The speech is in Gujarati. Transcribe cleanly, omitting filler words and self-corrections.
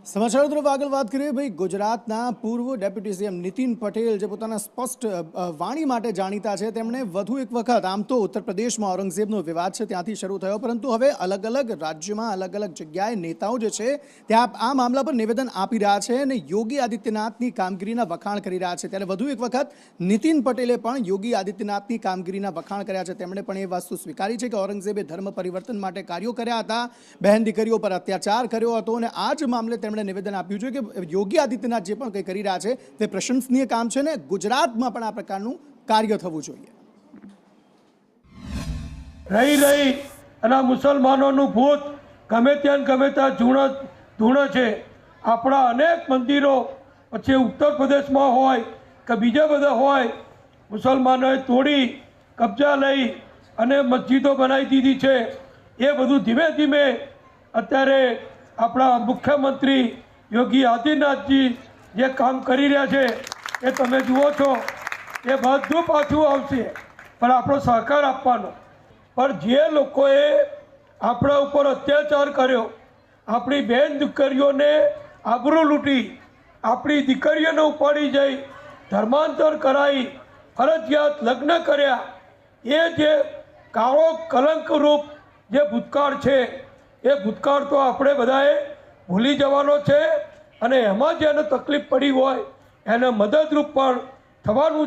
સમાચાર તરફ આગળ વાત કરીએ ભાઈ ગુજરાતના પૂર્વ ડેપ્યુટી સીએમ નીતિન પટેલ જે પોતાના સ્પષ્ટ વાણી માટે જાણીતા છે તેમણે વધુ એક વખત આમ તો ઉત્તર પ્રદેશમાં ઔરંગઝેબનો વિવાદ છે ત્યાંથી શરૂ થયો પરંતુ હવે અલગ અલગ રાજ્યમાં અલગ અલગ જગ્યાએ નેતાઓ જે છે ત્યાં આ મામલા પર નિવેદન આપી રહ્યા છે અને યોગી આદિત્યનાથની કામગીરીના વખાણ કરી રહ્યા છે ત્યારે વધુ એક વખત નીતિન પટેલે પણ યોગી આદિત્યનાથની કામગીરીના વખાણ કર્યા છે તેમણે પણ એ વસ્તુ સ્વીકારી છે કે ઔરંગઝેબે ધર્મ પરિવર્તન માટે કાર્યો કર્યા હતા બહેન દીકરીઓ પર અત્યાચાર કર્યો હતો અને આ જ મામલે તેમણે નિવેદન આપ્યું છે કે યોગી આદિત્યનાથ જે પણ કંઈ કરી રહ્યા છે તે પ્રશંસનીય કામ છે ને ગુજરાતમાં પણ આ પ્રકારનું કાર્ય થવું જોઈએ। રહી અને મુસલમાનોનું ભૂત ગમે ત્યાં ધૂણ છે। આપણા અનેક મંદિરો પછી ઉત્તર પ્રદેશમાં હોય કે બીજા બધા હોય મુસલમાનોએ તોડી કબજા લઈ અને મસ્જિદો બનાવી દીધી છે। એ બધું ધીમે ધીમે અત્યારે આપણા મુખ્યમંત્રી યોગી આદિત્યનાથજી જે કામ કરી રહ્યા છે એ તમે જુઓ છો એ બધું પાછું આવશે પણ આપણો સહકાર આપવાનો। પણ જે લોકોએ આપણા ઉપર અત્યાચાર કર્યો આપણી બહેન દીકરીઓને આબરૂ લૂંટી આપણી દીકરીઓને ઉપાડી જઈ ધર્માંતર કરાવી ફરજિયાત લગ્ન કર્યા એ જે કાળો કલંકરૂપ જે ભૂતકાળ છે એ ભૂતકાળ તો આપણે બધાએ ભૂલી જવાનો છે અને એમાં જેને તકલીફ પડી હોય એને મદદરૂપ પણ થવાનું